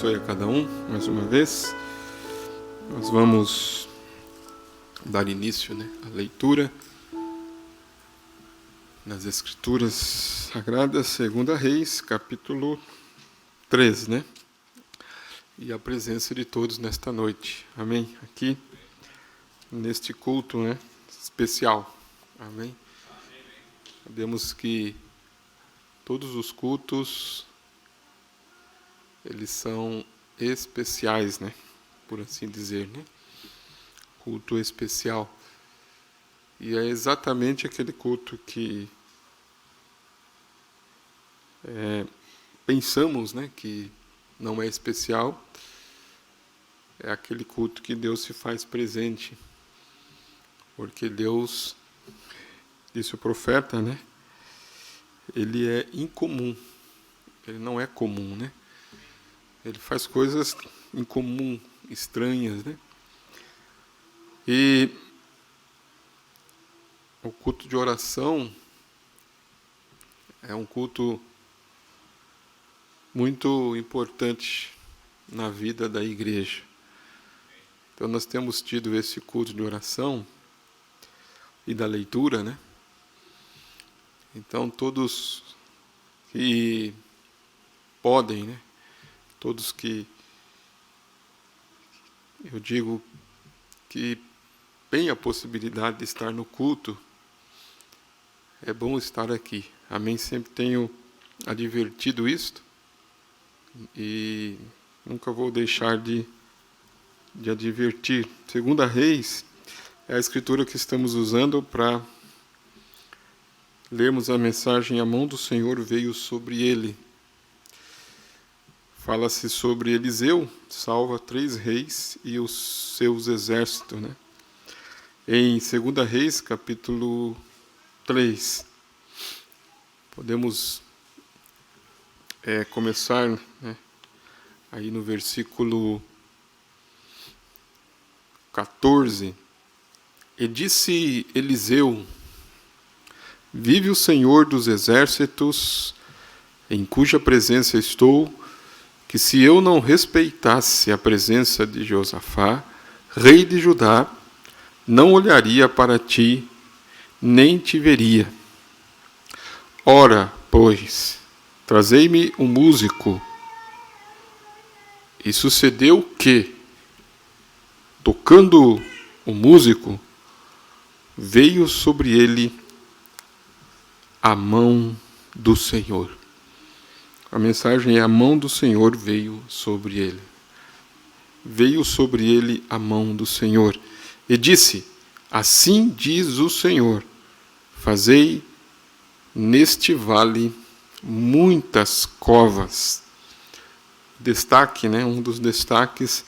abençoe a cada um, mais uma vez. Nós vamos dar início, à leitura nas Escrituras Sagradas, 2 Reis, capítulo 3, E a presença de todos nesta noite, amém? Aqui, neste culto, especial, amém? Sabemos que todos os cultos, eles são especiais, por assim dizer, Culto especial. E é exatamente aquele culto que pensamos, que não é especial. É aquele culto que Deus se faz presente. Porque Deus, disse o profeta, ele é incomum. Ele não é comum, Ele faz coisas incomum, estranhas, E o culto de oração é um culto muito importante na vida da igreja. Então nós temos tido esse culto de oração e da leitura, Então todos que podem, todos que, eu digo, que têm a possibilidade de estar no culto, é bom estar aqui. Amém? Sempre tenho advertido isto e nunca vou deixar de advertir. 2 Reis é a escritura que estamos usando para lermos a mensagem: a mão do Senhor veio sobre ele. Fala-se sobre Eliseu, salva 3 reis e os seus exércitos, Em 2 Reis, capítulo 3, podemos começar aí no versículo 14. E disse Eliseu: vive o Senhor dos exércitos, em cuja presença estou, que se eu não respeitasse a presença de Josafá, rei de Judá, não olharia para ti, nem te veria. Ora, pois, trazei-me um músico. E sucedeu que, tocando o músico, veio sobre ele a mão do Senhor. A mensagem é: a mão do Senhor veio sobre ele. Veio sobre ele a mão do Senhor. E disse: assim diz o Senhor, fazei neste vale muitas covas. Destaque, um dos destaques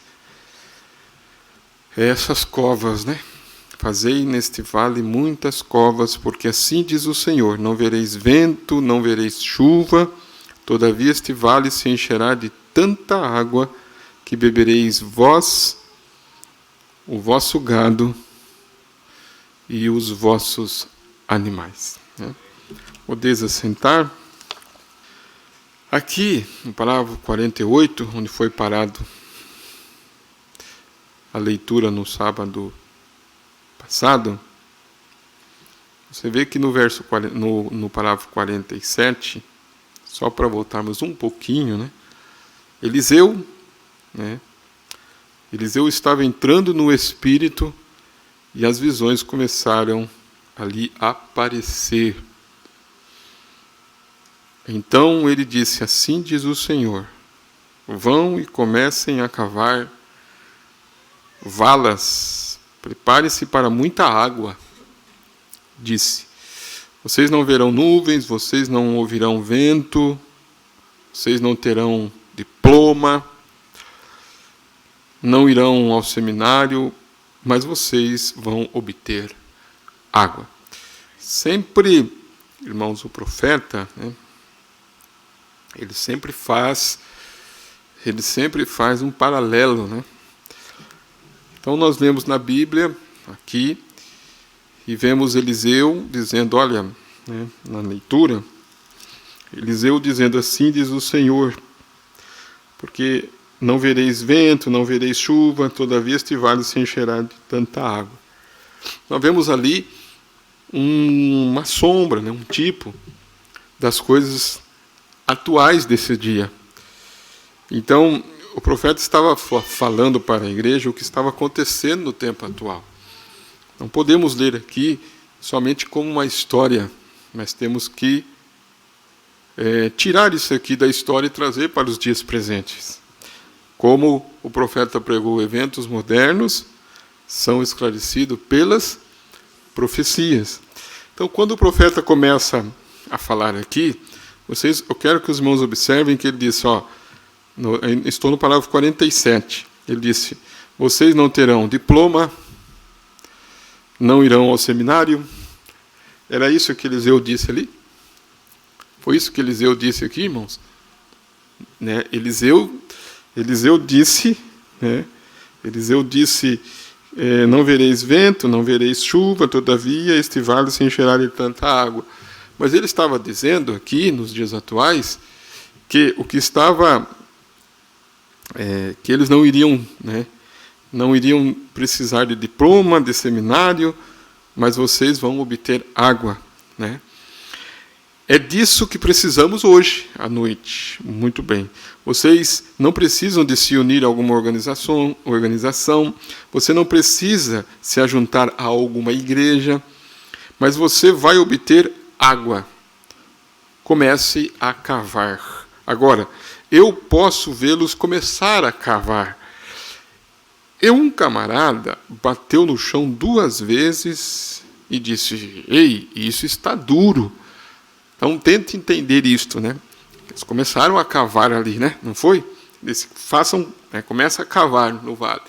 é essas covas, Fazei neste vale muitas covas, porque assim diz o Senhor: não vereis vento, não vereis chuva, todavia este vale se encherá de tanta água que bebereis vós, o vosso gado e os vossos animais. Podeis assentar. Aqui, no parágrafo 48, onde foi parado a leitura no sábado passado, você vê que no parágrafo 47, só para voltarmos um pouquinho, Eliseu estava entrando no Espírito e as visões começaram ali a aparecer. Então ele disse: assim diz o Senhor, vão e comecem a cavar valas, prepare-se para muita água. Disse: vocês não verão nuvens, vocês não ouvirão vento, vocês não terão diploma, não irão ao seminário, mas vocês vão obter água. Sempre, irmãos, o profeta, ele sempre faz um paralelo, Então nós lemos na Bíblia, aqui, e vemos Eliseu dizendo, olha, na leitura, Eliseu dizendo: assim diz o Senhor, porque não vereis vento, não vereis chuva, todavia este vale se encherá de tanta água. Nós vemos ali uma sombra, né, um tipo das coisas atuais desse dia. Então, o profeta estava falando para a igreja o que estava acontecendo no tempo atual. Não podemos ler aqui somente como uma história, mas temos que tirar isso aqui da história e trazer para os dias presentes. Como o profeta pregou, eventos modernos são esclarecidos pelas profecias. Então, quando o profeta começa a falar aqui, eu quero que os irmãos observem que ele disse, estou no parágrafo 47, ele disse, vocês não terão diploma, não irão ao seminário. Era isso que Eliseu disse ali? Foi isso que Eliseu disse aqui, irmãos? Né? Eliseu disse, né? Eliseu disse, não vereis vento, não vereis chuva, todavia este vale se encherá de tanta água. Mas ele estava dizendo aqui, nos dias atuais, que o que estava, que eles não iriam, né, não iriam precisar de diploma, de seminário, mas vocês vão obter água, né? É disso que precisamos hoje, à noite. Muito bem. Vocês não precisam de se unir a alguma organização, você não precisa se ajuntar a alguma igreja, mas você vai obter água. Comece a cavar. Agora, eu posso vê-los começar a cavar. Um camarada bateu no chão 2 vezes e disse, ei, isso está duro. Então, tente entender isto, né? Eles começaram a cavar ali, né? Não foi? Eles começa a cavar no vale.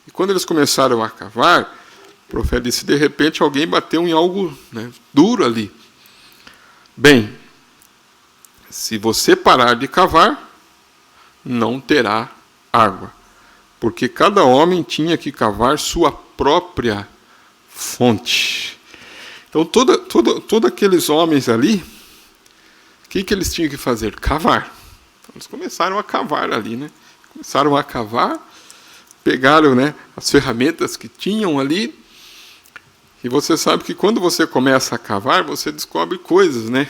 E quando eles começaram a cavar, o profeta disse, de repente, alguém bateu em algo, né, duro ali. Bem, se você parar de cavar, não terá água. Porque cada homem tinha que cavar sua própria fonte. Então, todos aqueles homens ali, o que eles tinham que fazer? Cavar. Então, eles começaram a cavar ali, né? Começaram a cavar, pegaram, né, as ferramentas que tinham ali, e você sabe que quando você começa a cavar, você descobre coisas, né?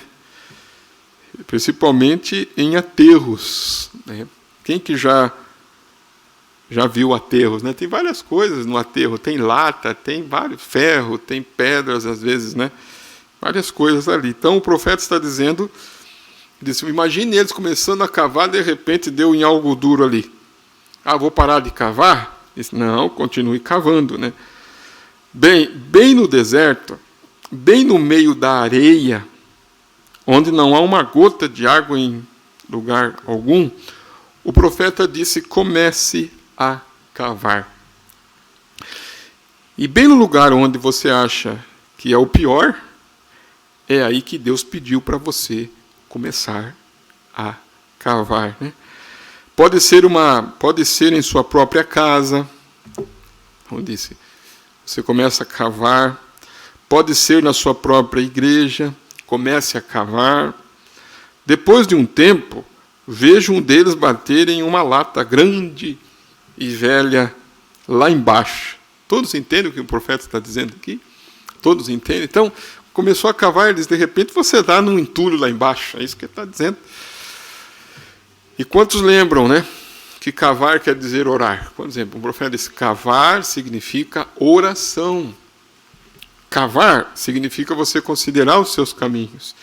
Principalmente em aterros, né? Quem que já viu aterros, né? Tem várias coisas no aterro, tem lata, tem vários ferro, tem pedras às vezes, né? Várias coisas ali. Então o profeta está dizendo, disse, imagine eles começando a cavar, de repente deu em algo duro ali. Vou parar de cavar? Disse, não, continue cavando, né? Bem no deserto, bem no meio da areia, onde não há uma gota de água em lugar algum, o profeta disse, comece a cavar. E bem no lugar onde você acha que é o pior, é aí que Deus pediu para você começar a cavar, né? Pode ser em sua própria casa, como disse, você começa a cavar. Pode ser na sua própria igreja, comece a cavar. Depois de um tempo, veja um deles bater em uma lata grande e velha lá embaixo. Todos entendem o que o profeta está dizendo aqui? Todos entendem? Então, começou a cavar, eles de repente você dá num entulho lá embaixo. É isso que ele está dizendo. E quantos lembram, né? Que cavar quer dizer orar. Por exemplo, o profeta disse, cavar significa oração. Cavar significa você considerar os seus caminhos.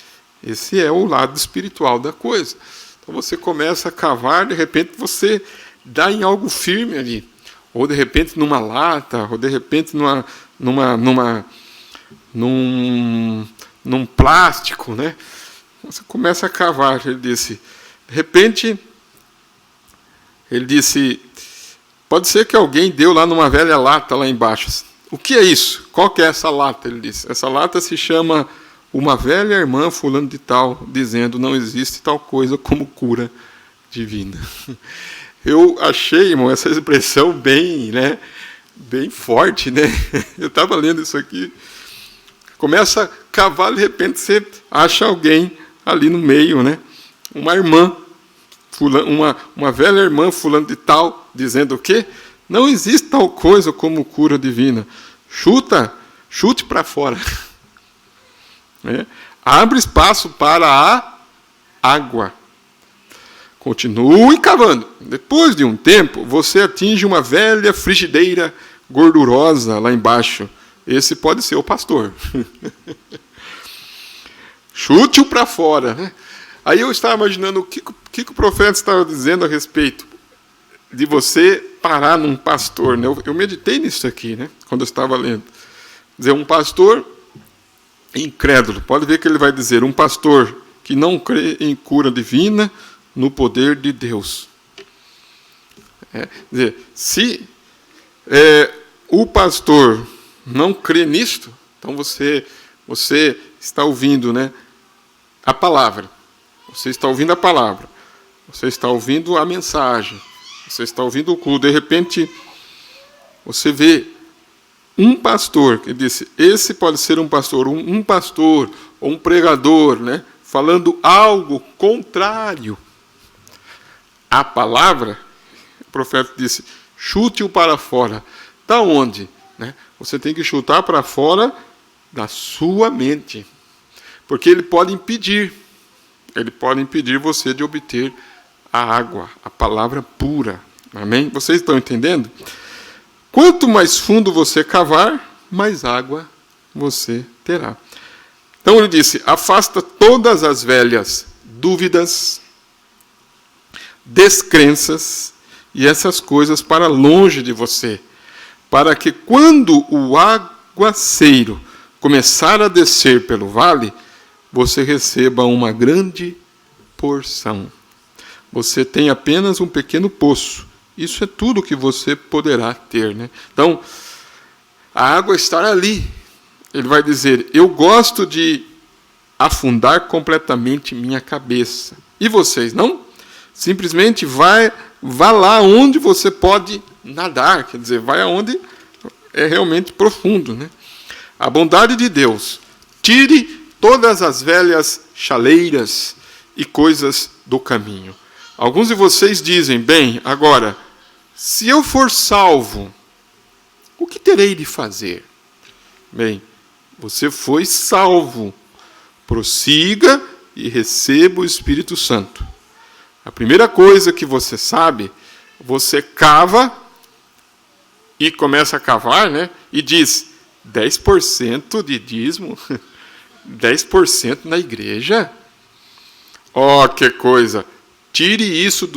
Esse é o lado espiritual da coisa. Então você começa a cavar, de repente você dá em algo firme ali. Ou de repente numa lata, ou de repente num plástico, né? Você começa a cavar, ele disse. De repente, ele disse, pode ser que alguém deu lá numa velha lata lá embaixo. O que é isso? Qual que é essa lata? Ele disse. Essa lata se chama uma velha irmã fulano de tal, dizendo, não existe tal coisa como cura divina. Eu achei, irmão, essa expressão bem, né, bem forte, né? Eu estava lendo isso aqui. Começa a cavar, de repente você acha alguém ali no meio, né? Uma irmã uma velha irmã fulano de tal, dizendo o quê? Não existe tal coisa como cura divina. Chute para fora. Abre espaço para a água. Continue cavando. Depois de um tempo, você atinge uma velha frigideira gordurosa lá embaixo. Esse pode ser o pastor. Chute-o para fora. Aí eu estava imaginando o que o profeta estava dizendo a respeito de você parar num pastor. Né? Eu meditei nisso aqui, né? Quando eu estava lendo. Dizer, um pastor incrédulo. Pode ver que ele vai dizer, um pastor que não crê em cura divina, no poder de Deus. Dizer, se o pastor não crê nisto, então você está ouvindo, né, a palavra. Você está ouvindo a palavra. Você está ouvindo a mensagem. Você está ouvindo o culto. De repente, você vê um pastor, que disse, esse pode ser um pastor, um pastor ou um pregador, né, falando algo contrário à palavra. O profeta disse, chute-o para fora. Da onde? Né? Você tem que chutar para fora da sua mente. Porque ele pode impedir você de obter a água, a palavra pura. Amém? Vocês estão entendendo? Quanto mais fundo você cavar, mais água você terá. Então ele disse, afasta todas as velhas dúvidas, descrenças e essas coisas para longe de você, para que quando o aguaceiro começar a descer pelo vale, você receba uma grande porção. Você tem apenas um pequeno poço. Isso é tudo que você poderá ter. Né? Então, a água está ali. Ele vai dizer, eu gosto de afundar completamente minha cabeça. E vocês, não? Simplesmente vá lá onde você pode nadar. Quer dizer, vai aonde é realmente profundo. Né? A bondade de Deus. Tire todas as velhas chaleiras e coisas do caminho. Alguns de vocês dizem, bem, agora, se eu for salvo, o que terei de fazer? Bem, você foi salvo. Prossiga e receba o Espírito Santo. A primeira coisa que você sabe, você cava e começa a cavar, né? E diz, 10% de dízimo, 10% na igreja. Oh, que coisa! Tire isso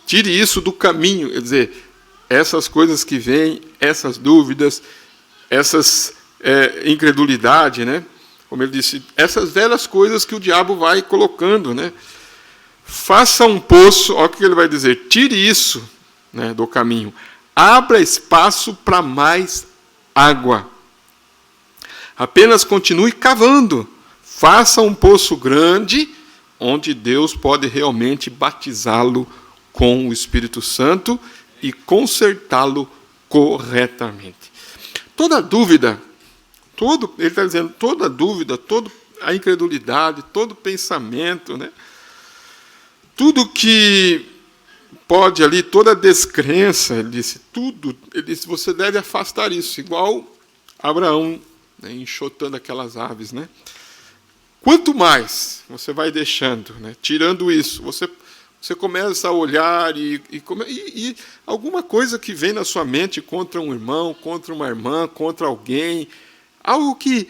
tire isso do caminho. Quer dizer, essas coisas que vêm, essas dúvidas, essas incredulidade, né? Como ele disse, essas velhas coisas que o diabo vai colocando, né? Faça um poço, olha o que ele vai dizer, tire isso, né, do caminho. Abra espaço para mais água. Apenas continue cavando. Faça um poço grande, onde Deus pode realmente batizá-lo com o Espírito Santo e consertá-lo corretamente. Toda dúvida, ele está dizendo, toda dúvida, toda a incredulidade, todo pensamento, né? Tudo que pode ali, toda descrença, ele disse, você deve afastar isso, igual Abraão, né, enxotando aquelas aves, né? Quanto mais você vai deixando, né, tirando isso, você começa a olhar e alguma coisa que vem na sua mente contra um irmão, contra uma irmã, contra alguém, algo que,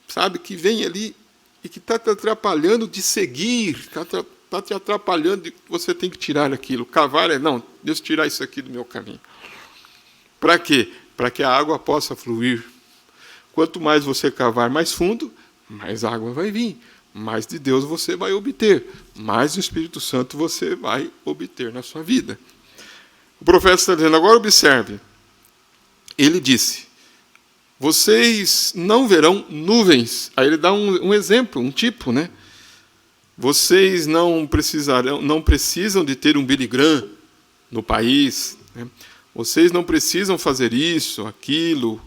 sabe, que vem ali e que está te atrapalhando de seguir, está te atrapalhando, você tem que tirar aquilo. Cavar não, Deus tirar isso aqui do meu caminho. Para quê? Para que a água possa fluir. Quanto mais você cavar mais fundo, mais água vai vir. Mais de Deus você vai obter. Mais do Espírito Santo você vai obter na sua vida. O profeta está dizendo, agora observe. Ele disse, vocês não verão nuvens. Aí ele dá um exemplo, um tipo, né? Vocês não precisam de ter um Billy Graham no país. Né? Vocês não precisam fazer isso, aquilo,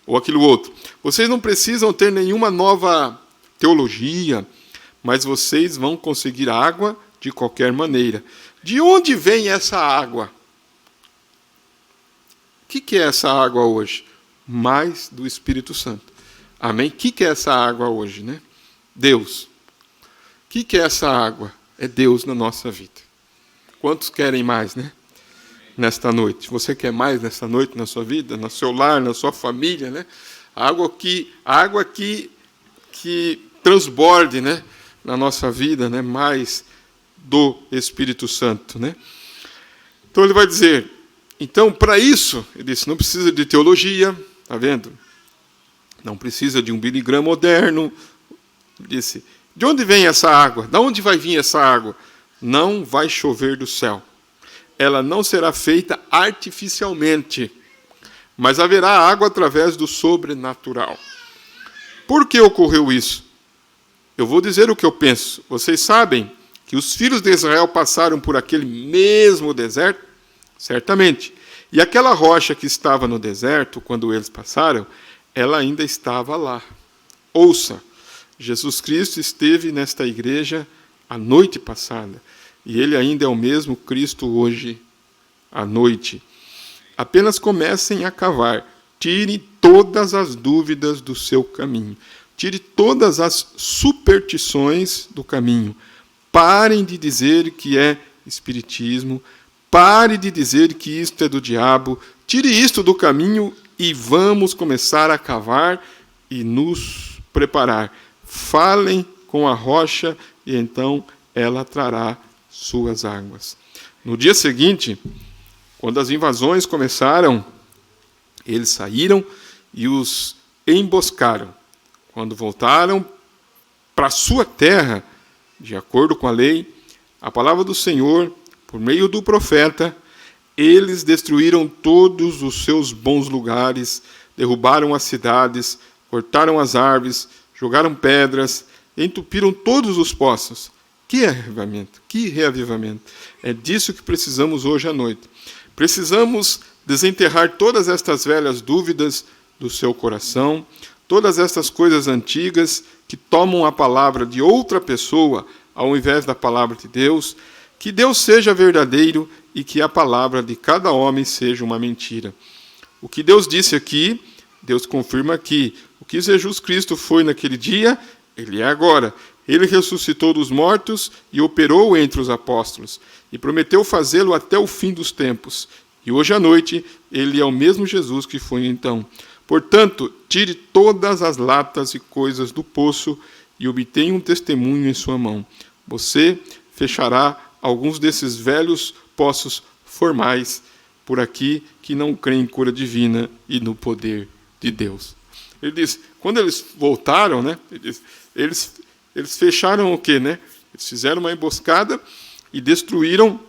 ou aquilo outro. Vocês não precisam ter nenhuma nova teologia, mas vocês vão conseguir água de qualquer maneira. De onde vem essa água? O que é essa água hoje? Mais do Espírito Santo. Amém? O que é essa água hoje, né? Deus. O que é essa água? É Deus na nossa vida. Quantos querem mais, né? Nesta noite. Você quer mais nesta noite na sua vida, no seu lar, na sua família, né? A água que transborde, né? Na nossa vida, né? Mais do Espírito Santo, né? Então ele vai dizer, então para isso, ele disse, não precisa de teologia, tá vendo? Não precisa de um Billy Graham moderno. Ele disse, de onde vem essa água? De onde vai vir essa água? Não vai chover do céu. Ela não será feita artificialmente, mas haverá água através do sobrenatural. Por que ocorreu isso? Eu vou dizer o que eu penso. Vocês sabem que os filhos de Israel passaram por aquele mesmo deserto? Certamente. E aquela rocha que estava no deserto, quando eles passaram, ela ainda estava lá. Ouça, Jesus Cristo esteve nesta igreja a noite passada. E ele ainda é o mesmo Cristo hoje à noite. Apenas comecem a cavar. Tire todas as dúvidas do seu caminho. Tire todas as superstições do caminho. Parem de dizer que é espiritismo. Pare de dizer que isto é do diabo. Tire isto do caminho e vamos começar a cavar e nos preparar. Falem com a rocha e então ela trará suas águas. No dia seguinte, quando as invasões começaram, eles saíram e os emboscaram. Quando voltaram para a sua terra, de acordo com a lei, a palavra do Senhor, por meio do profeta, eles destruíram todos os seus bons lugares, derrubaram as cidades, cortaram as árvores, jogaram pedras, entupiram todos os poços. Que avivamento, que reavivamento. É disso que precisamos hoje à noite. Precisamos desenterrar todas estas velhas dúvidas do seu coração, todas estas coisas antigas que tomam a palavra de outra pessoa ao invés da palavra de Deus. Que Deus seja verdadeiro e que a palavra de cada homem seja uma mentira. O que Deus disse aqui, Deus confirma aqui. O que Jesus Cristo foi naquele dia, Ele é agora. Ele ressuscitou dos mortos e operou entre os apóstolos, e prometeu fazê-lo até o fim dos tempos. E hoje à noite, Ele é o mesmo Jesus que foi então. Portanto, tire todas as latas e coisas do poço e obtenha um testemunho em sua mão. Você fechará alguns desses velhos poços formais por aqui que não creem em cura divina e no poder de Deus. Ele diz, quando eles voltaram, né, eles fecharam o quê, né? Eles fizeram uma emboscada e destruíram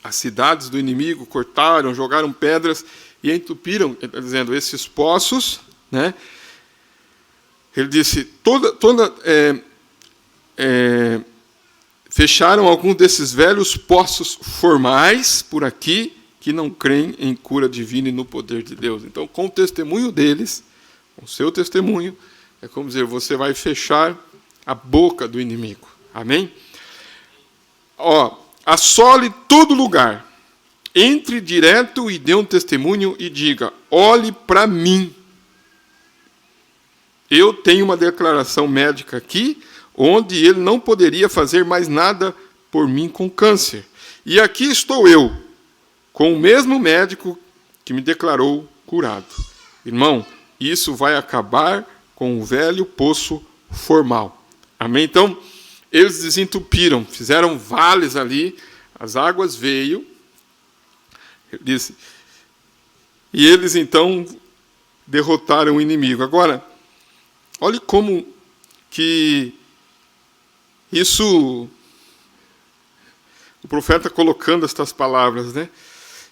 as cidades do inimigo, cortaram, jogaram pedras e entupiram, dizendo, esses poços, né? Ele disse, fecharam alguns desses velhos poços formais por aqui que não creem em cura divina e no poder de Deus. Então, com o testemunho deles, com o seu testemunho, é como dizer, você vai fechar a boca do inimigo. Amém? Assole todo lugar. Entre direto e dê um testemunho e diga, olhe para mim. Eu tenho uma declaração médica aqui, onde ele não poderia fazer mais nada por mim com câncer. E aqui estou eu, com o mesmo médico que me declarou curado. Irmão, isso vai acabar com o velho poço formal. Amém? Então, eles desentupiram, fizeram vales ali, as águas veio, e eles então derrotaram o inimigo. Agora, olhe como que isso, o profeta colocando estas palavras, né?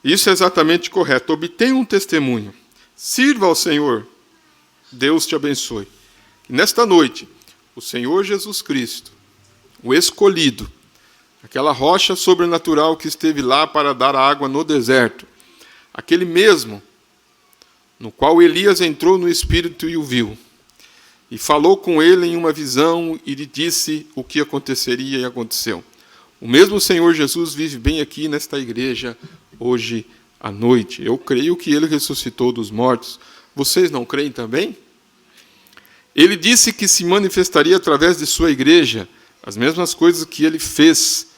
Isso é exatamente correto. Obtenha um testemunho. Sirva ao Senhor. Deus te abençoe. E nesta noite, o Senhor Jesus Cristo, o escolhido, aquela rocha sobrenatural que esteve lá para dar água no deserto, aquele mesmo no qual Elias entrou no Espírito e o viu, e falou com ele em uma visão e lhe disse o que aconteceria e aconteceu. O mesmo Senhor Jesus vive bem aqui nesta igreja hoje à noite. Eu creio que Ele ressuscitou dos mortos. Vocês não creem também? Ele disse que se manifestaria através de sua igreja, as mesmas coisas que Ele fez.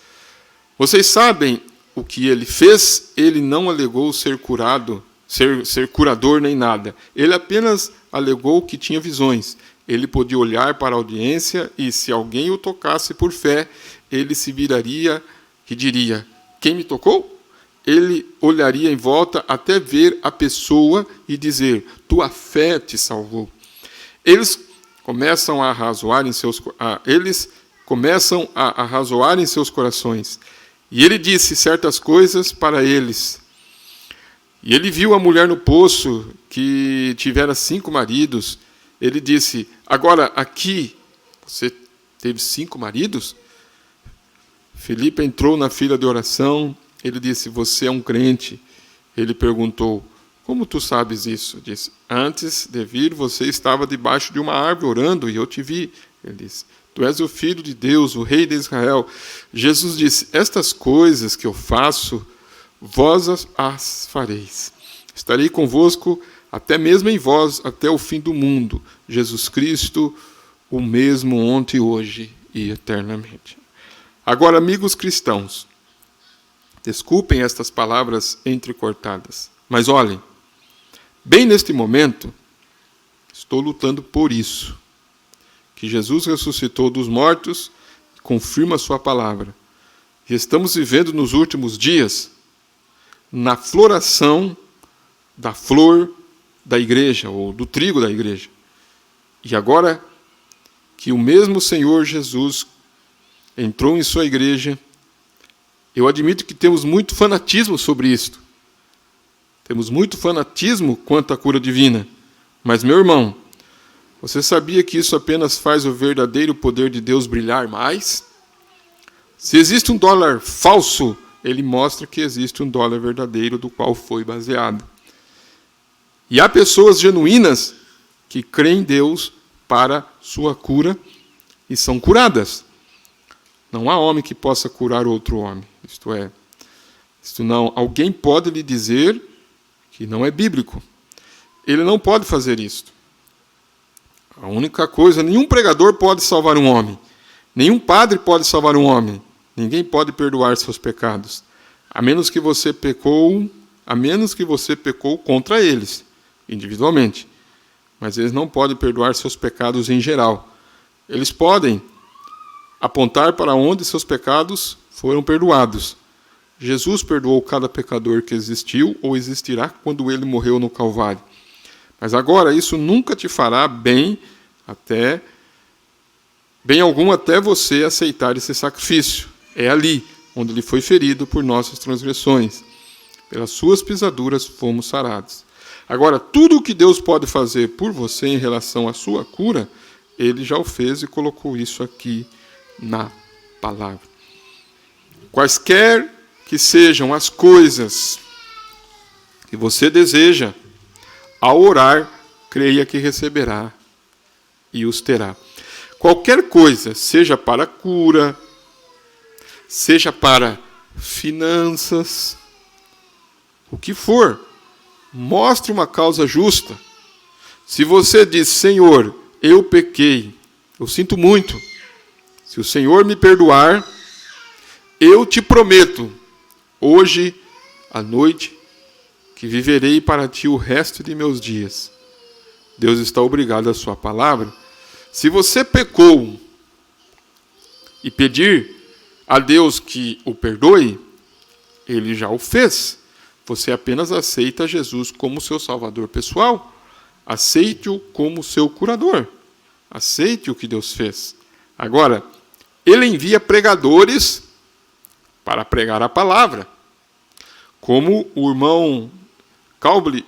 Vocês sabem o que Ele fez? Ele não alegou ser curado, ser curador nem nada. Ele apenas alegou que tinha visões. Ele podia olhar para a audiência e, se alguém o tocasse por fé, ele se viraria e diria: quem me tocou? Ele olharia em volta até ver a pessoa e dizer: tua fé te salvou. Eles começam a arrazoar em seus corações. E ele disse certas coisas para eles. E ele viu a mulher no poço que tivera 5 maridos. Ele disse: agora aqui, você teve 5 maridos? Filipe entrou na fila de oração. Ele disse: você é um crente. Ele perguntou: como tu sabes isso? Disse: antes de vir, você estava debaixo de uma árvore orando e eu te vi. Ele disse: tu és o Filho de Deus, o Rei de Israel. Jesus disse: estas coisas que eu faço, vós as fareis. Estarei convosco até mesmo em vós, até o fim do mundo. Jesus Cristo, o mesmo ontem, hoje e eternamente. Agora, amigos cristãos, desculpem estas palavras entrecortadas, mas olhem, bem neste momento, estou lutando por isso, que Jesus ressuscitou dos mortos, confirma a sua palavra. E estamos vivendo nos últimos dias, na floração da flor da igreja, ou do trigo da igreja. E agora que o mesmo Senhor Jesus entrou em sua igreja, eu admito que temos muito fanatismo sobre isto. Temos muito fanatismo quanto à cura divina. Mas, meu irmão, você sabia que isso apenas faz o verdadeiro poder de Deus brilhar mais? Se existe um dólar falso, ele mostra que existe um dólar verdadeiro do qual foi baseado. E há pessoas genuínas que creem em Deus para sua cura e são curadas. Não há homem que possa curar outro homem. Alguém pode lhe dizer que não é bíblico. Ele não pode fazer isto. A única coisa, nenhum pregador pode salvar um homem. Nenhum padre pode salvar um homem. Ninguém pode perdoar seus pecados. A menos que você pecou contra eles, individualmente. Mas eles não podem perdoar seus pecados em geral. Eles podem apontar para onde seus pecados foram perdoados. Jesus perdoou cada pecador que existiu ou existirá quando ele morreu no Calvário. Mas agora isso nunca te fará bem algum até você aceitar esse sacrifício. É ali onde ele foi ferido por nossas transgressões. Pelas suas pisaduras fomos sarados. Agora, tudo o que Deus pode fazer por você em relação à sua cura, Ele já o fez e colocou isso aqui na palavra. Quaisquer que sejam as coisas que você deseja, ao orar, creia que receberá e os terá. Qualquer coisa, seja para cura, seja para finanças, o que for, mostre uma causa justa. Se você diz: Senhor, eu pequei, eu sinto muito. Se o Senhor me perdoar, eu te prometo, hoje à noite, que viverei para ti o resto de meus dias. Deus está obrigado à sua palavra. Se você pecou e pedir a Deus que o perdoe, Ele já o fez. Você apenas aceita Jesus como seu salvador pessoal. Aceite-o como seu curador. Aceite o que Deus fez. Agora, Ele envia pregadores para pregar a palavra, como o irmão Calble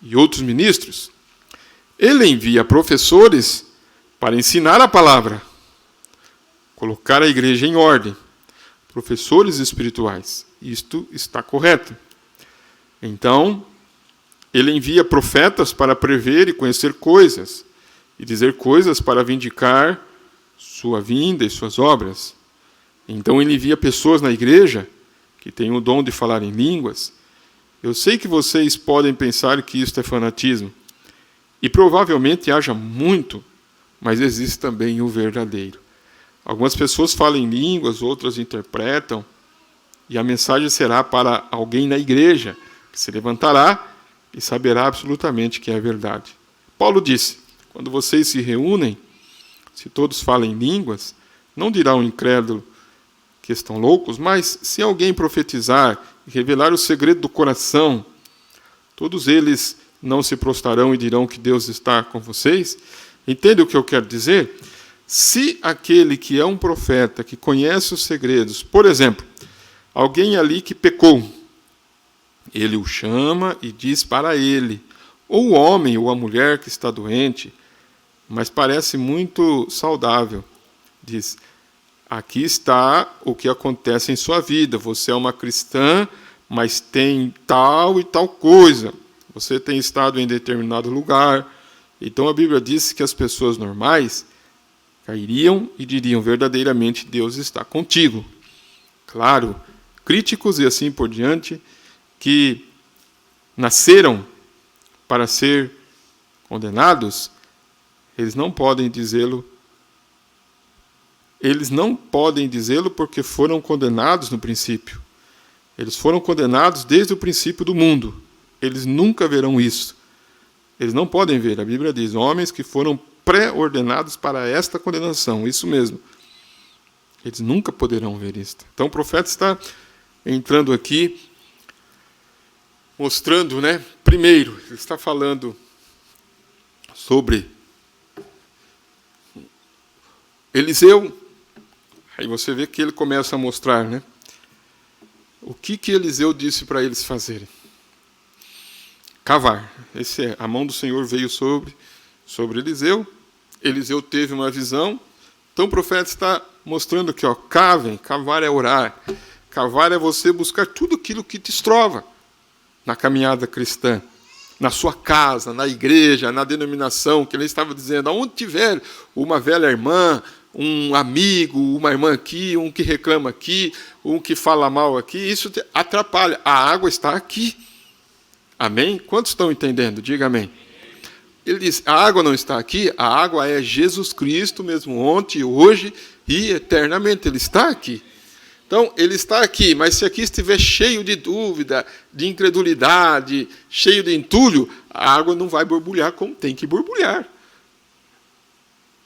e outros ministros. Ele envia professores para ensinar a palavra, colocar a igreja em ordem, professores espirituais. Isto está correto. Então, ele envia profetas para prever e conhecer coisas, e dizer coisas para vindicar sua vinda e suas obras. Então ele envia pessoas na igreja que têm o dom de falar em línguas. Eu sei que vocês podem pensar que isso é fanatismo, e provavelmente haja muito, mas existe também o verdadeiro. Algumas pessoas falam em línguas, outras interpretam, e a mensagem será para alguém na igreja, que se levantará e saberá absolutamente que é verdade. Paulo disse, quando vocês se reúnem, se todos falam em línguas, não dirá um incrédulo que estão loucos, mas se alguém profetizar e revelar o segredo do coração, todos eles não se prostrarão e dirão que Deus está com vocês? Entende o que eu quero dizer? Se aquele que é um profeta, que conhece os segredos, por exemplo, alguém ali que pecou, ele o chama e diz para ele, ou o homem ou a mulher que está doente, mas parece muito saudável, diz, aqui está o que acontece em sua vida. Você é uma cristã, mas tem tal e tal coisa. Você tem estado em determinado lugar. Então a Bíblia diz que as pessoas normais cairiam e diriam, verdadeiramente Deus está contigo. Claro, críticos e assim por diante, que nasceram para ser condenados, eles não podem dizê-lo. Eles não podem dizê-lo porque foram condenados no princípio. Eles foram condenados desde o princípio do mundo. Eles nunca verão isso. Eles não podem ver. A Bíblia diz, homens que foram pré-ordenados para esta condenação. Isso mesmo. Eles nunca poderão ver isso. Então o profeta está entrando aqui, mostrando, primeiro, ele está falando sobre Eliseu. Aí você vê que ele começa a mostrar, o que Eliseu disse para eles fazerem. Cavar. A mão do Senhor veio sobre Eliseu. Eliseu teve uma visão. Então o profeta está mostrando aqui, cavem. Cavar é orar. Cavar é você buscar tudo aquilo que te estrova na caminhada cristã, na sua casa, na igreja, na denominação, que ele estava dizendo, aonde tiver uma velha irmã, um amigo, uma irmã aqui, um que reclama aqui, um que fala mal aqui, isso atrapalha. A água está aqui. Amém? Quantos estão entendendo? Diga amém. Ele diz, a água não está aqui, a água é Jesus Cristo, mesmo ontem, hoje e eternamente. Ele está aqui. Então, ele está aqui, mas se aqui estiver cheio de dúvida, de incredulidade, cheio de entulho, a água não vai borbulhar como tem que borbulhar.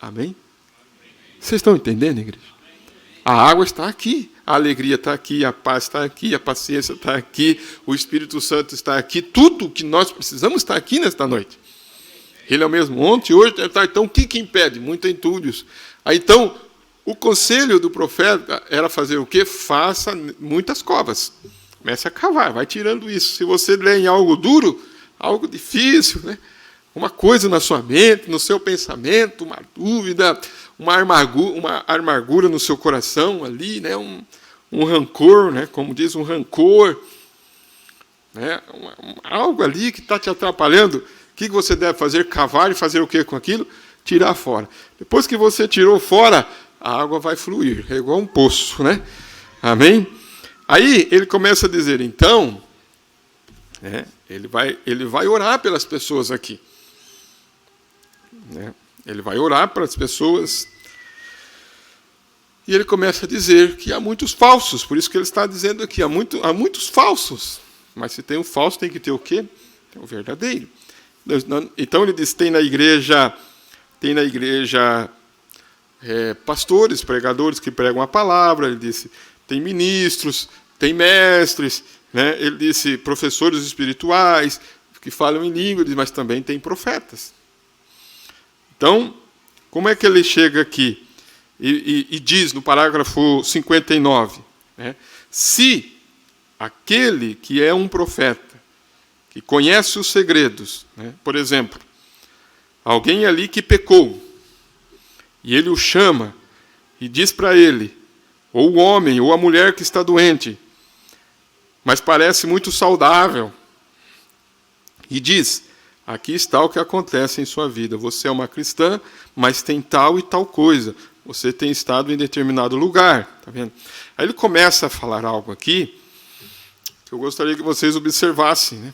Amém? Vocês estão entendendo, igreja? A água está aqui, a alegria está aqui, a paz está aqui, a paciência está aqui, o Espírito Santo está aqui, tudo que nós precisamos está aqui nesta noite. Ele é o mesmo ontem, hoje, então o que impede? Muitos entulhos. Aí, então, o conselho do profeta era fazer o quê? Faça muitas covas. Comece a cavar, vai tirando isso. Se você lê em algo duro, algo difícil, uma coisa na sua mente, no seu pensamento, uma dúvida, uma amargura no seu coração ali, um rancor, como diz, um rancor, algo ali que está te atrapalhando. O que você deve fazer? Cavar e fazer o quê com aquilo? Tirar fora. Depois que você tirou fora, a água vai fluir, é igual um poço, Amém? Aí ele começa a dizer, então, ele vai orar pelas pessoas aqui. Ele vai orar para as pessoas. E ele começa a dizer que há muitos falsos, por isso que ele está dizendo aqui, há muitos falsos. Mas se tem um falso, tem que ter o quê? Tem o verdadeiro. Então ele diz, tem na igreja pastores, pregadores que pregam a palavra, ele disse, tem ministros, tem mestres, ele disse, professores espirituais, que falam em língua, mas também tem profetas. Então, como é que ele chega aqui e diz no parágrafo 59, se aquele que é um profeta, que conhece os segredos, por exemplo, alguém ali que pecou, e ele o chama e diz para ele, ou o homem, ou a mulher que está doente, mas parece muito saudável, e diz, aqui está o que acontece em sua vida. Você é uma cristã, mas tem tal e tal coisa. você tem estado em determinado lugar. Tá vendo? Aí ele começa a falar algo aqui que eu gostaria que vocês observassem, né?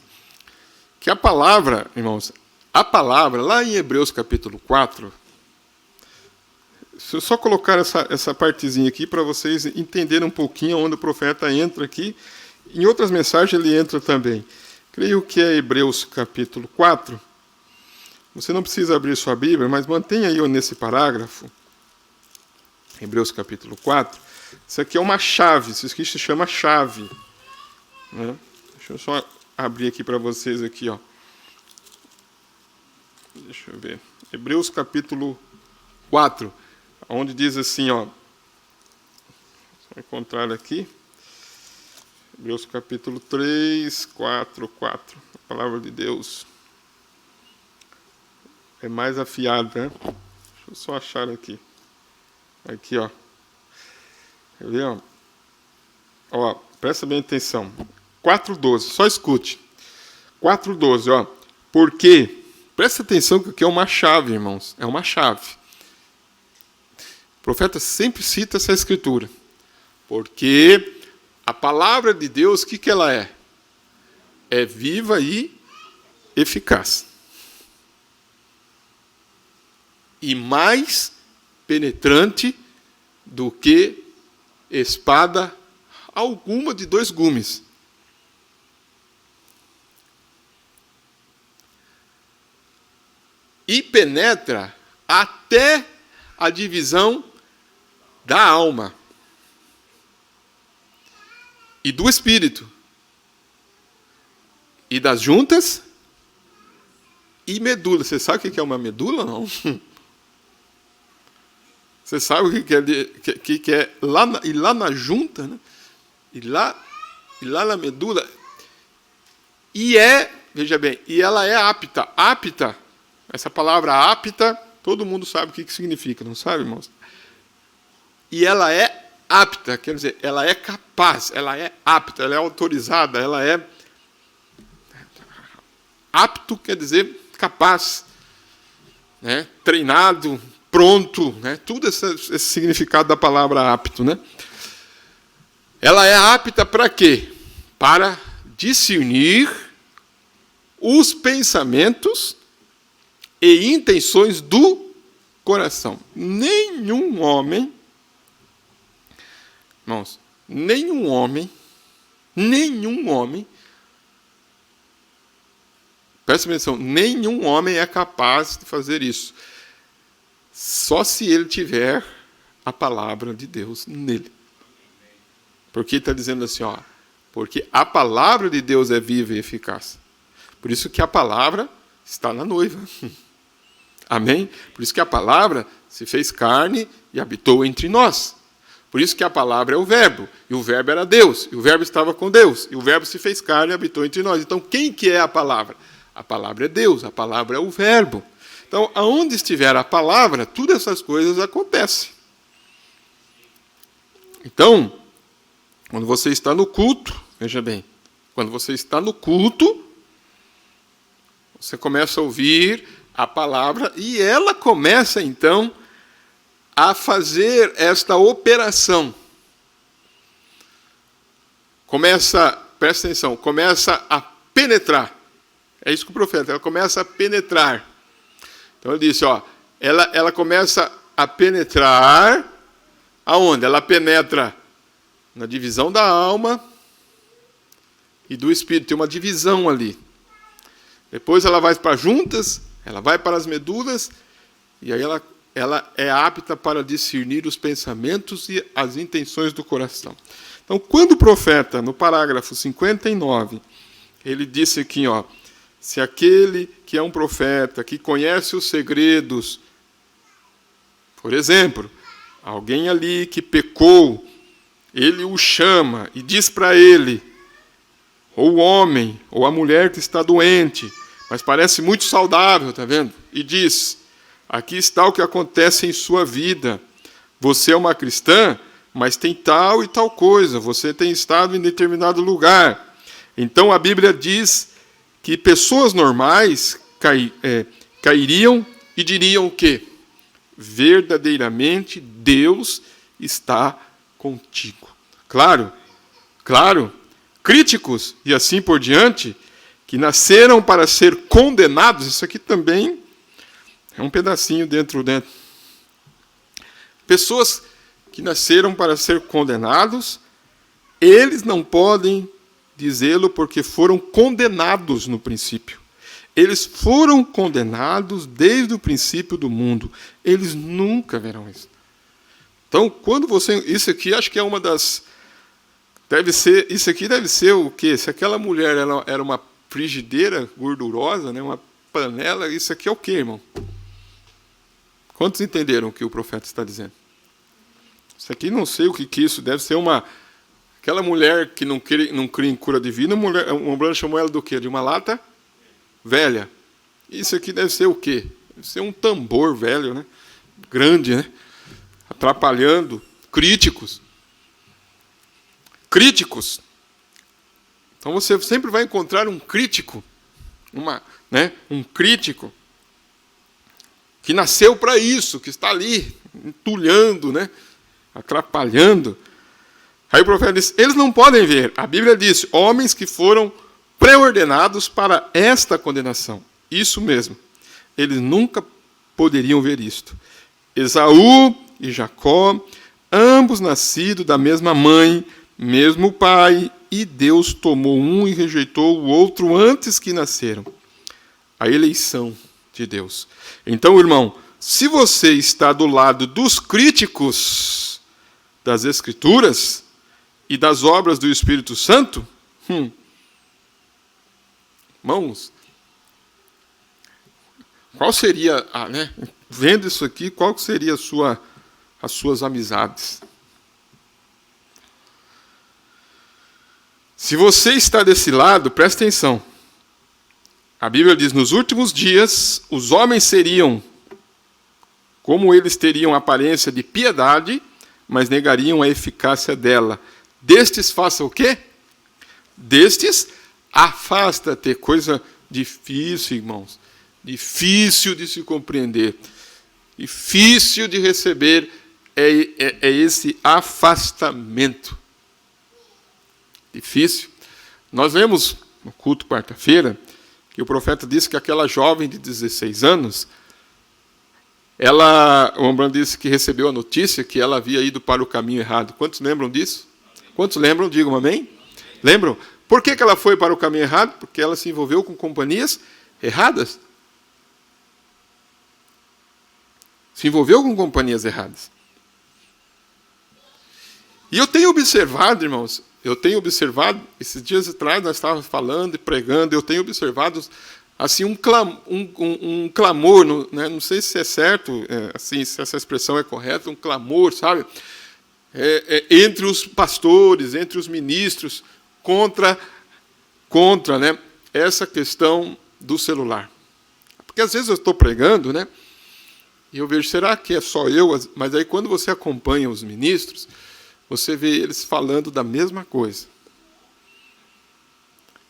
Que a palavra, irmãos, a palavra, lá em Hebreus capítulo 4, se eu só colocar essa partezinha aqui para vocês entenderem um pouquinho onde o profeta entra aqui. Em outras mensagens ele entra também. Creio que é Hebreus capítulo 4. Você não precisa abrir sua Bíblia, mas mantenha aí nesse parágrafo. Hebreus capítulo 4. Isso aqui é uma chave, isso aqui se chama chave. Né? Deixa eu só abrir aqui para vocês aqui, ó. Deixa eu ver. Hebreus capítulo 4, onde diz assim, ó. Vou encontrar aqui. Hebreus capítulo 3, 4. A palavra de Deus é mais afiada, né? Deixa eu só achar aqui. Aqui, ó. Quer ver, ó? Ó, presta bem atenção. 4:12, só escute. 4:12, ó. Porque, presta atenção que aqui é uma chave, irmãos. É uma chave. O profeta sempre cita essa escritura. Porque a palavra de Deus, o que ela é? É viva e eficaz. E mais penetrante do que espada alguma de 2 gumes. E penetra até a divisão da alma e do espírito, e das juntas e medula. Você sabe o que é uma medula, não? Você sabe o que é lá na junta, né? E lá na medula. E veja bem, e ela é apta. Apta, essa palavra apta, todo mundo sabe o que significa, não sabe, irmãos? E ela é apta, quer dizer, ela é capaz, ela é apta, ela é autorizada, ela é... Apto quer dizer capaz, né? Treinado, pronto, né? Tudo esse significado da palavra apto, né? Ela é apta para quê? Para discernir os pensamentos e intenções do coração. Nenhum homem, irmãos, nenhum homem, presta atenção, nenhum homem é capaz de fazer isso. Só se ele tiver a palavra de Deus nele. Porque está dizendo assim, ó, porque a palavra de Deus é viva e eficaz. Por isso que a palavra está na noiva. Amém? Por isso que a palavra se fez carne e habitou entre nós. Por isso que a palavra é o verbo, e o verbo era Deus, e o verbo estava com Deus, e o verbo se fez carne e habitou entre nós. Então, quem que é a palavra? A palavra é Deus, a palavra é o verbo. Então, aonde estiver a palavra, todas essas coisas acontecem. Então, quando você está no culto, veja bem, quando você está no culto, você começa a ouvir a palavra e ela começa, então, a fazer esta operação. Presta atenção, começa a penetrar. É isso que o profeta, ela começa a penetrar. Então ele disse, ó, ela começa a penetrar, aonde? Ela penetra na divisão da alma e do espírito, tem uma divisão ali. Depois ela vai para as juntas, ela vai para as medulas, e aí ela é apta para discernir os pensamentos e as intenções do coração. Então, quando o profeta, no parágrafo 59, ele disse aqui, ó, se aquele que é um profeta, que conhece os segredos, por exemplo, alguém ali que pecou, ele o chama e diz para ele, ou o homem, ou a mulher que está doente, mas parece muito saudável, tá vendo? E diz, aqui está o que acontece em sua vida. Você é uma cristã, mas tem tal e tal coisa. Você tem estado em determinado lugar. Então a Bíblia diz que pessoas normais cairiam e diriam o quê? verdadeiramente Deus está contigo. Claro, críticos e assim por diante, que nasceram para ser condenados, isso aqui também é um pedacinho dentro. Pessoas que nasceram para ser condenados, eles não podem dizê-lo porque foram condenados no princípio. Eles foram condenados desde o princípio do mundo. Eles nunca verão isso. Então, quando você... Isso aqui acho que é uma das... Isso aqui deve ser o quê? Se aquela mulher era uma frigideira gordurosa, né, uma panela, isso aqui é o quê, irmão? Quantos entenderam o que o profeta está dizendo? Isso aqui não sei o que isso deve ser uma... Aquela mulher que não crê em cura divina, uma mulher chamou ela do quê? De uma lata velha. Isso aqui deve ser o quê? Deve ser um tambor velho, né? Grande, né? Atrapalhando. Críticos. Então você sempre vai encontrar um crítico, um crítico que nasceu para isso, que está ali entulhando, né? Atrapalhando. Aí o profeta diz, eles não podem ver. A Bíblia diz, homens que foram preordenados para esta condenação. Isso mesmo. Eles nunca poderiam ver isto. Esaú e Jacó, ambos nascidos da mesma mãe, mesmo pai, e Deus tomou um e rejeitou o outro antes que nasceram. A eleição de Deus. Então, irmão, se você está do lado dos críticos das Escrituras e das obras do Espírito Santo, irmãos, qual seria, vendo isso aqui, qual seria as suas amizades? Se você está desse lado, presta atenção. A Bíblia diz, nos últimos dias, os homens seriam, como eles teriam aparência de piedade, mas negariam a eficácia dela. Destes faça o quê? Destes afasta-te. Coisa difícil, irmãos. Difícil de se compreender. Difícil de receber é esse afastamento. Difícil. Nós lemos no culto quarta-feira que o profeta disse que aquela jovem de 16 anos, o Rembrandt disse que recebeu a notícia que ela havia ido para o caminho errado. Quantos lembram disso? Quantos lembram? Digam amém. Lembram? Por que ela foi para o caminho errado? Porque ela se envolveu com companhias erradas. Se envolveu com companhias erradas. E eu tenho observado, irmãos, esses dias atrás nós estávamos falando e pregando, eu tenho observado assim, um clamor, não sei se é certo, assim, se essa expressão é correta, um clamor, sabe? Entre os pastores, entre os ministros, contra essa questão do celular. Porque às vezes eu estou pregando, e eu vejo, será que é só eu? Mas aí quando você acompanha os ministros, você vê eles falando da mesma coisa.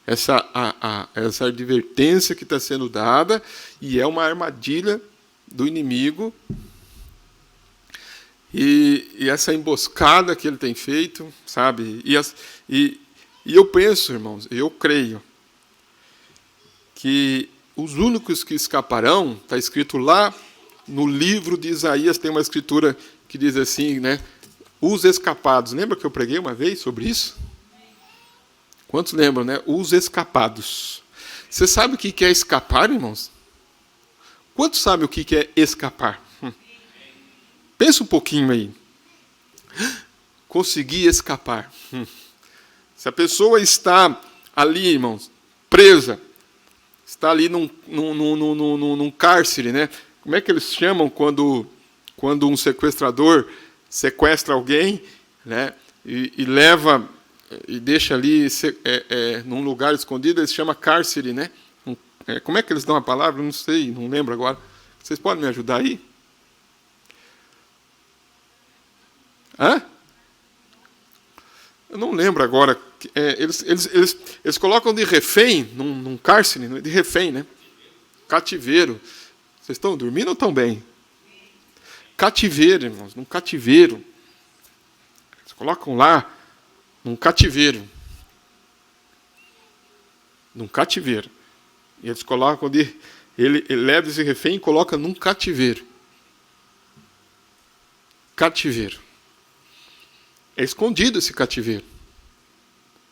Essa advertência que está sendo dada, e é uma armadilha do inimigo, e essa emboscada que ele tem feito, sabe? E eu penso, irmãos, eu creio, que os únicos que escaparão, está escrito lá no livro de Isaías, tem uma escritura que diz assim, os escapados. Lembra que eu preguei uma vez sobre isso? Quantos lembram, Os escapados. Você sabe o que é escapar, irmãos? Quantos sabem o que é escapar? Pensa um pouquinho aí. Conseguir escapar. Se a pessoa está ali, irmãos, presa, está ali num cárcere, Como é que eles chamam quando um sequestrador sequestra alguém, e leva e deixa ali num lugar escondido? Eles chamam cárcere, Como é que eles dão a palavra? Não sei, não lembro agora. Vocês podem me ajudar aí? Hã? Eu não lembro agora. Eles colocam de refém num cárcere, de refém, Cativeiro. Vocês estão dormindo ou estão bem? cativeiro, irmãos, num cativeiro. Eles colocam lá, num cativeiro. Num cativeiro. E eles colocam, ele leva esse refém e coloca num cativeiro. Cativeiro. É escondido esse cativeiro.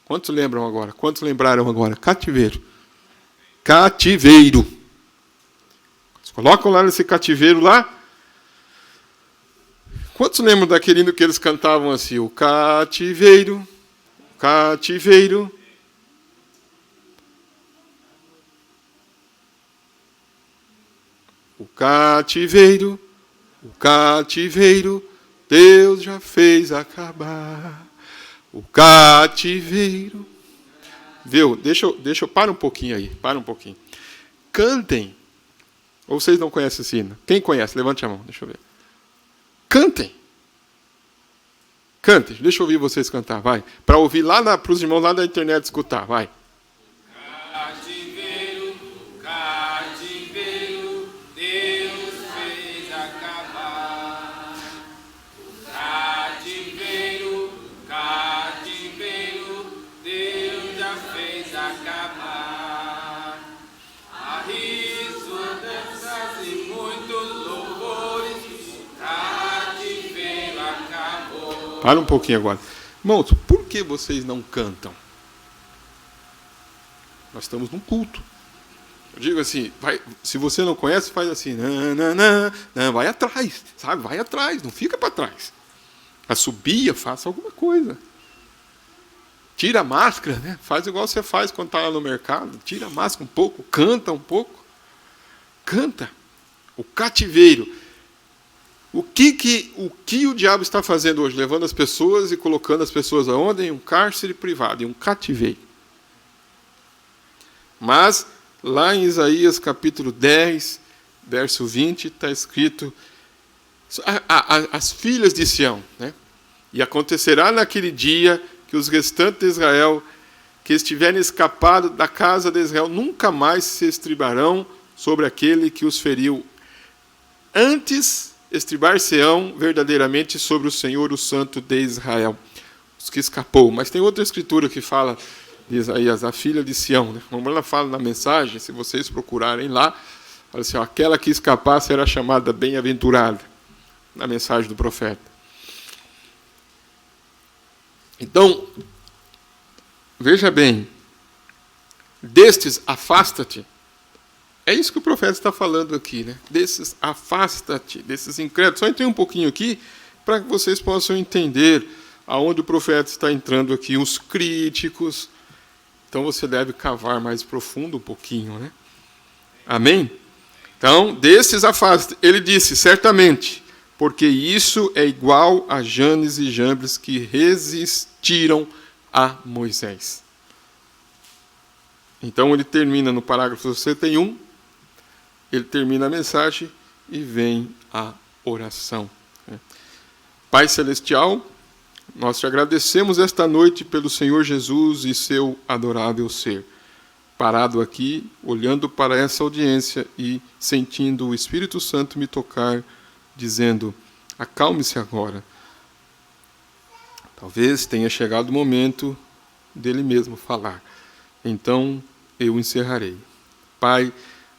Quantos lembram agora? Quantos lembraram agora? Cativeiro. Cativeiro. Eles colocam lá nesse cativeiro lá. Quantos lembram daquele hino que eles cantavam assim? O cativeiro, cativeiro. O cativeiro, Deus já fez acabar. O cativeiro. Viu? Deixa eu para um pouquinho aí, para um pouquinho. Cantem. Ou vocês não conhecem esse hino? Quem conhece? Levante a mão, deixa eu ver. Cantem. Cantem, deixa eu ouvir vocês cantar, vai. Para ouvir lá para os irmãos lá da internet escutar, vai. Cativeiro, Deus fez acabar. Cativeiro, Deus já fez acabar. A riso, danças e muitos louvores, cativeiro acabou. Para um pouquinho agora. Irmãos, por que vocês não cantam? Nós estamos num culto. Eu digo assim, se você não conhece, faz assim, vai atrás, sabe? Vai atrás, não fica para trás. Assobia, faça alguma coisa. Tira a máscara, né? Faz igual você faz quando está lá no mercado. Tira a máscara um pouco, canta um pouco. Canta. O cativeiro. O que o diabo está fazendo hoje? Levando as pessoas e colocando as pessoas aonde? Em um cárcere privado, em um cativeiro. Mas, lá em Isaías capítulo 10, verso 20, está escrito as filhas de Sião, né? E acontecerá naquele dia que os restantes de Israel, que estiverem escapado da casa de Israel, nunca mais se estribarão sobre aquele que os feriu. Antes, estribar-se-ão verdadeiramente sobre o Senhor, o Santo de Israel. Os que escapou. Mas tem outra escritura que fala de Isaías, a filha de Sião, né? Como ela fala na mensagem, se vocês procurarem lá, fala assim, ó, aquela que escapar será chamada bem-aventurada, na mensagem do profeta. Então, veja bem, destes afasta-te. É isso que o profeta está falando aqui, né? Desses afasta-te, desses incrédulos. Só entrei um pouquinho aqui para que vocês possam entender aonde o profeta está entrando aqui, os críticos. Então você deve cavar mais profundo um pouquinho, né? Amém? Então, desses afasta. Ele disse, certamente, porque isso é igual a Janes e Jambres que resistiram a Moisés. Então ele termina no parágrafo 61, ele termina a mensagem e vem a oração. Pai Celestial, nós te agradecemos esta noite pelo Senhor Jesus e seu adorável ser. Parado aqui, olhando para essa audiência e sentindo o Espírito Santo me tocar, dizendo, acalme-se agora. Talvez tenha chegado o momento dele mesmo falar. Então, eu encerrarei. Pai,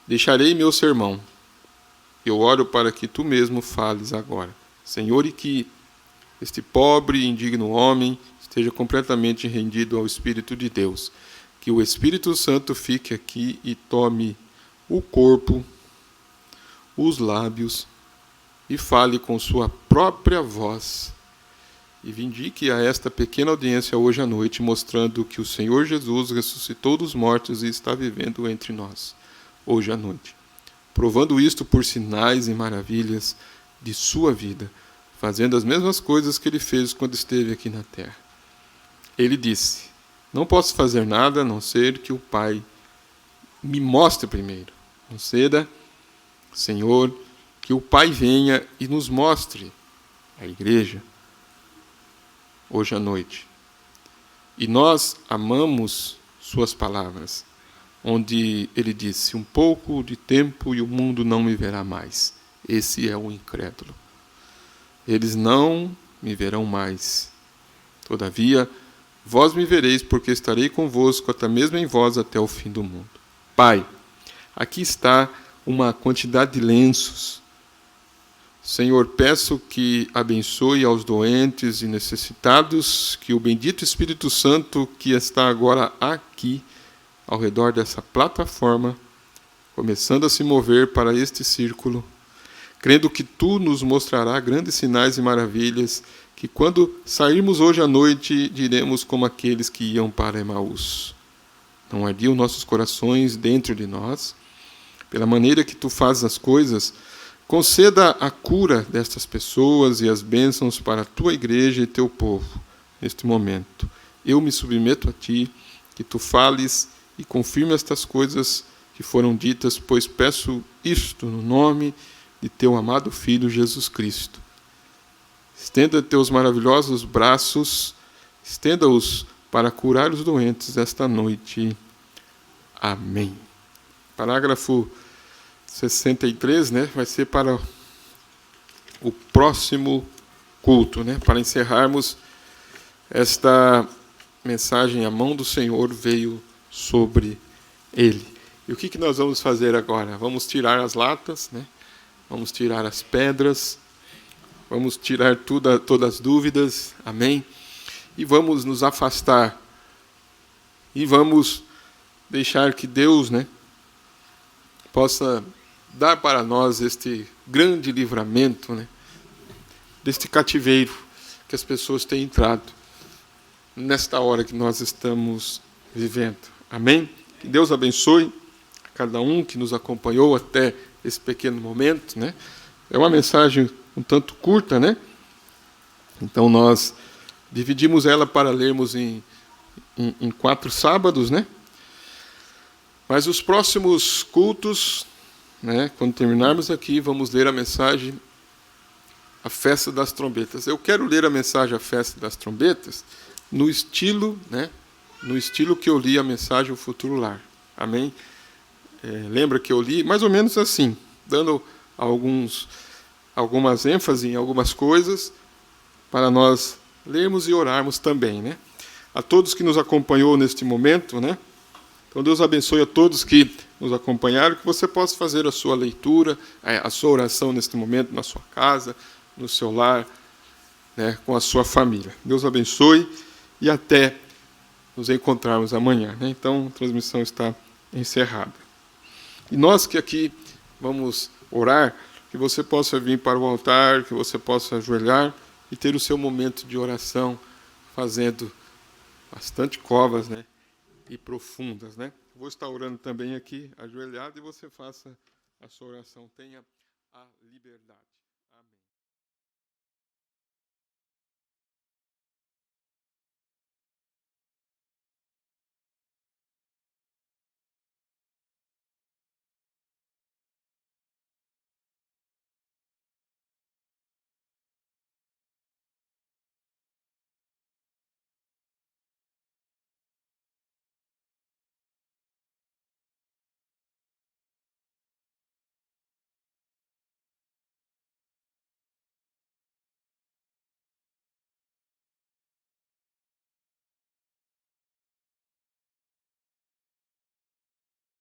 deixarei meu sermão. Eu oro para que tu mesmo fales agora. Senhor, e que este pobre e indigno homem esteja completamente rendido ao Espírito de Deus. Que o Espírito Santo fique aqui e tome o corpo, os lábios, e fale com sua própria voz, e vindique a esta pequena audiência hoje à noite, mostrando que o Senhor Jesus ressuscitou dos mortos e está vivendo entre nós, hoje à noite, provando isto por sinais e maravilhas de sua vida, fazendo as mesmas coisas que ele fez quando esteve aqui na terra. Ele disse, não posso fazer nada a não ser que o Pai me mostre primeiro. Não ceda, Senhor, que o Pai venha e nos mostre a igreja hoje à noite. E nós amamos suas palavras, onde ele disse, um pouco de tempo e o mundo não me verá mais. Esse é o incrédulo. eles não me verão mais. Todavia, vós me vereis, porque estarei convosco, até mesmo em vós, até o fim do mundo. Pai, aqui está uma quantidade de lenços. Senhor, peço que abençoe aos doentes e necessitados, que o bendito Espírito Santo, que está agora aqui, ao redor dessa plataforma, começando a se mover para este círculo, crendo que Tu nos mostrará grandes sinais e maravilhas, que quando sairmos hoje à noite, diremos como aqueles que iam para Emaús. Não ardiam nossos corações dentro de nós? Pela maneira que Tu fazes as coisas, conceda a cura destas pessoas e as bênçãos para a Tua igreja e Teu povo, neste momento. Eu me submeto a Ti, que Tu fales e confirme estas coisas que foram ditas, pois peço isto no nome de Teu amado Filho Jesus Cristo. Estenda Teus maravilhosos braços, estenda-os para curar os doentes esta noite. Amém. Parágrafo 63, vai ser para o próximo culto, para encerrarmos esta mensagem. A mão do Senhor veio sobre ele. E o que nós vamos fazer agora? Vamos tirar as latas, vamos tirar as pedras, vamos tirar todas as dúvidas, amém? E vamos nos afastar, e vamos deixar que Deus, possa dar para nós este grande livramento, deste cativeiro que as pessoas têm entrado nesta hora que nós estamos vivendo. Amém? Que Deus abençoe a cada um que nos acompanhou até esse pequeno momento, É uma mensagem um tanto curta, Então nós dividimos ela para lermos em 4 sábados, Mas os próximos cultos, quando terminarmos aqui, vamos ler a mensagem A Festa das Trombetas. Eu quero ler a mensagem A Festa das Trombetas no estilo, no estilo que eu li a mensagem O Futuro Lar. Amém? Lembra que eu li mais ou menos assim, dando algumas ênfases em algumas coisas, para nós lermos e orarmos também, A todos que nos acompanhou neste momento, Então Deus abençoe a todos que nos acompanharam, que você possa fazer a sua leitura, a sua oração neste momento, na sua casa, no seu lar, com a sua família. Deus abençoe e até nos encontrarmos amanhã. Então a transmissão está encerrada. E nós que aqui vamos orar, que você possa vir para o altar, que você possa ajoelhar e ter o seu momento de oração, fazendo bastante covas, e profundas, Vou estar orando também aqui, ajoelhado, e você faça a sua oração. Tenha a liberdade.